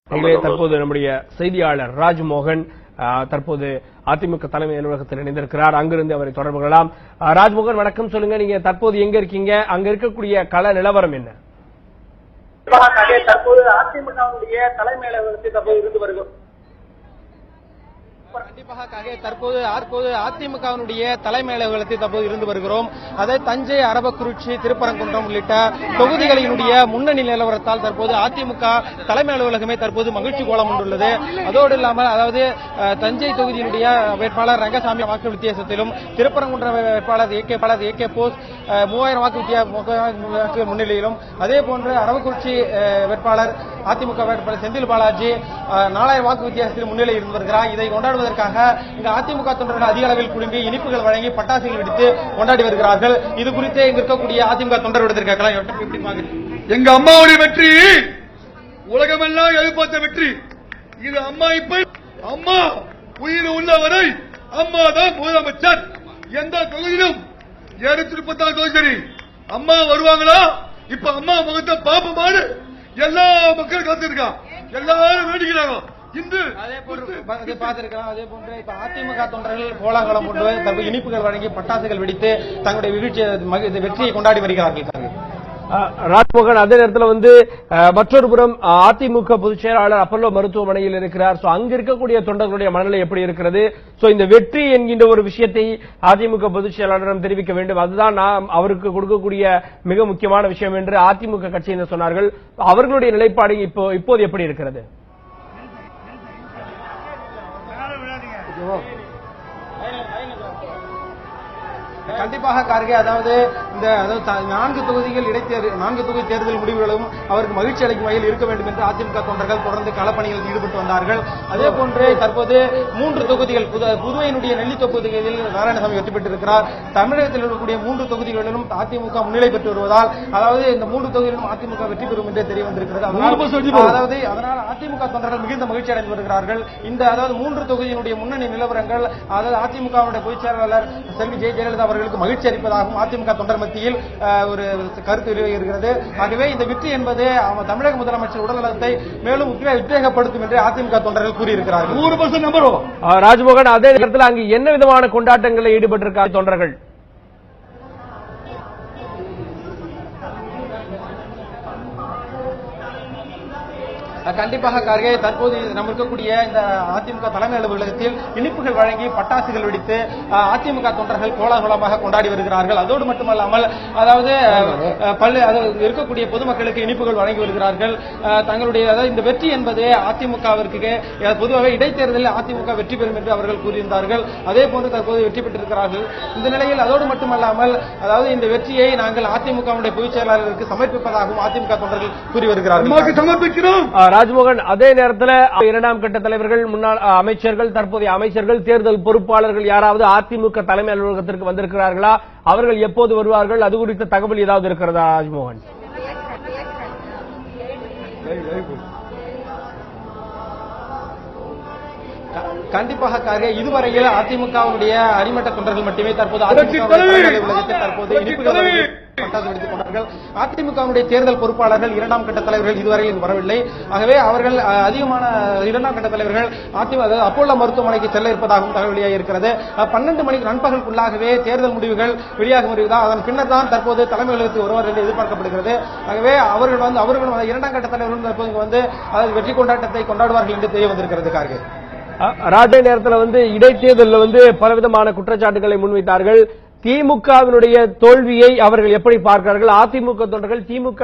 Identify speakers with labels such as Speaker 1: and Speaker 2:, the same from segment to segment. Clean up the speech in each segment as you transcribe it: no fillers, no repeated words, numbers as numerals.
Speaker 1: தற்போது நம்முடைய செய்தியாளர் ராஜ்மோகன் தற்போது அதிமுக தலைமை அலுவலகத்தில் இணைந்திருக்கிறார். அங்கிருந்து அவரை தொடர்பு கொள்ளலாம். ராஜ்மோகன், வணக்கம். சொல்லுங்க, நீங்க தற்போது எங்க இருக்கீங்க? அங்க இருக்கக்கூடிய கள நிலவரம் என்ன?
Speaker 2: தற்போது அதிமுகவுடைய தலைமை அலுவலகத்தில் தற்போது இருந்து வருகிறோம்.
Speaker 3: கண்டிப்பாக தற்போது அதிமுகவினுடைய தலைமை அலுவலகத்தில் தற்போது இருந்து வருகிறோம். அதாவது தஞ்சை, அரவக்குறிச்சி, திருப்பரங்குன்றம் உள்ளிட்ட தொகுதிகளினுடைய முன்னணி நிலவரத்தால் தற்போது அதிமுக தலைமை அலுவலகமே தற்போது மகிழ்ச்சி கோலம் கொண்டுள்ளது. அதோடு இல்லாமல் அதாவது தஞ்சை தொகுதியினுடைய வேட்பாளர் ரங்கசாமி வாக்கு வித்தியாசத்திலும், திருப்பரங்குன்றம் வேட்பாளர் ஏ.கே. போஸ் 3000 வாக்கு முன்னிலையிலும், அதே போன்று அரவக்குறிச்சி வேட்பாளர் அதிமுக வேட்பாளர் செந்தில் பாலாஜி 4000 வாக்கு வித்தியாசத்தில் முன்னிலை இருந்து வருகிறார். இதை கொண்டாடுவதற்காக இங்கு அதிமுக தொண்டர்கள் அதிக அளவில் குழும்பி இனிப்புகள் வழங்கி பட்டாசுகள் வெடித்து கொண்டாடி வருகிறார்கள். இது குறித்து இங்கு இருக்கக்கூடிய அதிமுக தொண்டர்களிடத்தில் கேட்கலாம்.
Speaker 4: எங்க அம்மாவுடைய வெற்றி உலகமெல்லாம் எதிர்பார்த்த வெற்றி. இது அம்மா இப்ப அம்மா உயிர் உள்ளவரை அம்மா தான் முதலமைச்சர். எந்த தொகுதியிலும் 236 தொகுதி சரி அம்மா வருவாங்களா? இப்ப அம்மா முகத்தை பாப்பமானு எல்லா மக்களும் காத்திருக்கா, எல்லாரும் வேண்டிக்கிறாங்க.
Speaker 3: அதே போன்று இப்ப அதிமுக தொண்டர்கள் கோலாகலம் கொண்டு இனிப்புகள் வழங்கி பட்டாசுகள் வெடித்து தங்களுடைய வெற்றியை கொண்டாடி வருகிறார்கள்.
Speaker 1: ராஜ்மோகன், அதே நேரத்தில் மற்றொரு புறம் அதிமுக பொதுச் செயலாளர் அப்பல்லோ மருத்துவமனையில் இருக்கிறார். அங்க இருக்கக்கூடிய தொண்டர்களுடைய மனநிலை எப்படி இருக்கிறது? இந்த வெற்றி என்கின்ற ஒரு விஷயத்தை அதிமுக பொதுச் செயலாளரிடம் தெரிவிக்க வேண்டும், அதுதான் நாம் அவருக்கு கொடுக்கக்கூடிய மிக முக்கியமான விஷயம் என்று அதிமுக கட்சியினர் சொன்னார்கள். அவர்களுடைய நிலைப்பாடு இப்போது எப்படி இருக்கிறது?
Speaker 3: கண்டிப்பாக கார்கே, அதாவது இந்த 4 தொகுதி தேர்தல் முடிவுகளும் அவருக்கு மகிழ்ச்சி அளிக்கும் வகையில் இருக்க வேண்டும் என்று அதிமுக தொண்டர்கள் தொடர்ந்து களப்பணிகளில் ஈடுபட்டு வந்தார்கள். அதே போன்று தற்போது 3 தொகுதிகள் புதுவையினுடைய நெல்லி தொகுதிகளில் நாராயணசாமி வெற்றி பெற்றிருக்கிறார். தமிழகத்தில் இருக்கக்கூடிய 3 தொகுதிகளிலும் அதிமுக முன்னிலை பெற்று வருவதால், அதாவது இந்த 3 தொகுதிகளிலும் அதிமுக வெற்றி பெறும் என்றே தெரிய வந்திருக்கிறது. அதனால் அதிமுக தொண்டர்கள் மிகுந்த மகிழ்ச்சி அடைந்து வருகிறார்கள். இந்த 3 தொகுதியினுடைய முன்னணி நிலவரங்கள், அதாவது அதிமுகவுடைய பொதுச் செயலாளர் செல்வி ஜெயலலிதா அவர்களுக்கு மகிழ்ச்சி அளிப்பதாகவும் அதிமுக தொண்டர் மத்தியில் ஒரு கருத்து வெளியாகிறது. ஆகவே இந்த வெற்றி என்பது தமிழக முதலமைச்சர் உடல்நலத்தை மேலும் உத்வேகப்படுத்தும் என்று அதிமுக தொண்டர்கள் கூறியிருக்கிறார்கள்.
Speaker 4: 100% நம்புறோம்.
Speaker 1: ராஜ்மோகன், அதே நேரத்தில் அங்கு என்ன விதமான கொண்டாட்டங்களில் ஈடுபட்டிருக்கார் தொண்டர்கள்?
Speaker 3: கண்டிப்பாக கார்கே, தற்போது நம்ம இருக்கக்கூடிய இந்த அதிமுக தலைமை அலுவலகத்தில் இனிப்புகள் வழங்கி பட்டாசுகள் வெடித்து அதிமுக தொண்டர்கள் கோலாகலமாக கொண்டாடி வருகிறார்கள். அதோடு மட்டுமல்லாமல் அதாவது இருக்கக்கூடிய பொதுமக்களுக்கு இனிப்புகள் வழங்கி வருகிறார்கள். தங்களுடைய இந்த வெற்றி என்பது அதிமுகவிற்கு பொதுவாக இடைத்தேர்தலில் அதிமுக வெற்றி பெறும் என்று அவர்கள் கூறியிருந்தார்கள். அதே போன்று தற்போது வெற்றி பெற்றிருக்கிறார்கள். இந்த நிலையில் அதோடு மட்டுமல்லாமல் அதாவது இந்த வெற்றியை நாங்கள் அதிமுகவுடைய பொதுச் செயலாளருக்கு சமர்ப்பிப்பதாகவும் அதிமுக தொண்டர்கள் கூறி வருகிறார்கள்.
Speaker 1: ராஜ்மோகன், அதே நேரத்தில் 2ஆம் கட்ட தலைவர்கள், முன்னாள் அமைச்சர்கள், தற்போதைய அமைச்சர்கள், தேர்தல் பொறுப்பாளர்கள் யாராவது அதிமுக தலைமை அலுவலகத்திற்கு வந்திருக்கிறார்களா? அவர்கள் எப்போது வருவார்கள்? அது குறித்த தகவல் ஏதாவது இருக்கிறதா ராஜ்மோகன்?
Speaker 3: கண்டிப்பாக கார்கே, இதுவரையில் அதிமுகவுடைய அடிமட்ட தொண்டர்கள் மட்டுமே தற்போது பட்டாசு வெடித்துக் கொண்டார்கள். அதிமுகவுடைய தேர்தல் பொறுப்பாளர்கள், 2ஆம் கட்ட தலைவர்கள் இதுவரையில் வரவில்லை. ஆகவே அவர்கள் அதிகமான 2ஆம் கட்ட தலைவர்கள் அப்போலோ மருத்துவமனைக்கு செல்ல இருப்பதாகவும் தகவல் வெளியாக இருக்கிறது. 12 மணிக்கு நண்பகலுக்குள்ளாகவே தேர்தல் முடிவுகள் வெளியாகும் வருவதா, அதன் பின்னர் தான் தற்போது தலைமை அலுவலகத்துக்கு வருவார் என்று எதிர்பார்க்கப்படுகிறது. ஆகவே அவர்கள் 2ஆம் கட்ட தலைவர்கள் தற்போது வெற்றி கொண்டாட்டத்தை கொண்டாடுவார்கள் என்று தெரிய வந்திருக்கிறது. கார்கே,
Speaker 1: ராஜே நேரத்தில் இடைத்தேர்தலில் பலவிதமான குற்றச்சாட்டுகளை முன்வைத்தார்கள். திமுகவினுடைய தோல்வியை அவர்கள் எப்படி பார்க்கிறார்கள்? அதிமுக தொண்டர்கள் திமுக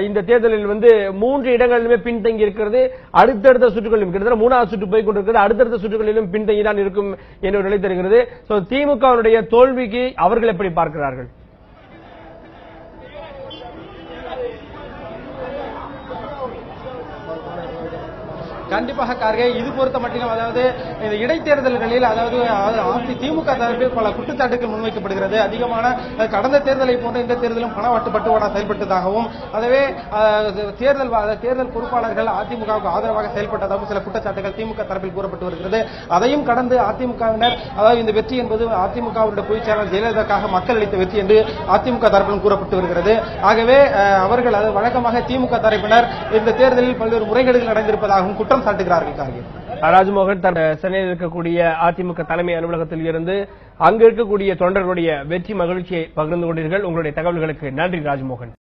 Speaker 1: இந்த தேர்தலில் 3 இடங்களிலுமே பின்தங்கி இருக்கிறது. அடுத்தடுத்த சுற்றுகளிலும் கிட்டத்தட்ட 3வது சுற்று போய் கொண்டிருக்கிறது. அடுத்தடுத்த சுற்றுகளிலும் பின்தங்கிதான் இருக்கும் என்று நிலை தருகிறது. திமுகவினுடைய தோல்விக்கு அவர்கள் எப்படி பார்க்கிறார்கள்?
Speaker 3: கண்டிப்பாக கார்கே, இது பொறுத்த மட்டிலும் அதாவது இந்த இடைத்தேர்தல்களில் அதாவது திமுக தரப்பில் பல குற்றச்சாட்டுகள் முன்வைக்கப்படுகிறது. அதிகமான கடந்த தேர்தலை போன்ற இந்த தேர்தலும் பணப்பட்டுவாடா செயல்பட்டதாகவும், அதவே தேர்தல் பொறுப்பாளர்கள் அதிமுகவுக்கு ஆதரவாக செயல்பட்டதாகவும் சில குற்றச்சாட்டுகள் திமுக தரப்பில் கூறப்பட்டு வருகிறது. அதையும் கடந்து அதிமுகவினர் அதாவது இந்த வெற்றி என்பது அதிமுகவுடைய பொதுச் செயலாளர் ஜெயலலிதாவுக்காக மக்கள் அளித்த வெற்றி என்று அதிமுக தரப்பிலும் கூறப்பட்டு வருகிறது. ஆகவே அவர்கள் வழக்கமாக திமுக தரப்பினர் இந்த தேர்தலில் பல்வேறு முறைகேடுகள் நடந்திருப்பதாகவும் குற்றம் சாட்டுகிறார்கள்.
Speaker 1: ராஜ்மோகன் சென்னையில் இருக்கக்கூடிய அதிமுக தலைமை அலுவலகத்தில் இருந்து அங்கு இருக்கக்கூடிய தொண்டர்களுடைய வெற்றி மகிழ்ச்சியை பகிர்ந்து கொண்டீர்கள். உங்களுடைய தகவல்களுக்கு நன்றி ராஜ்மோகன்.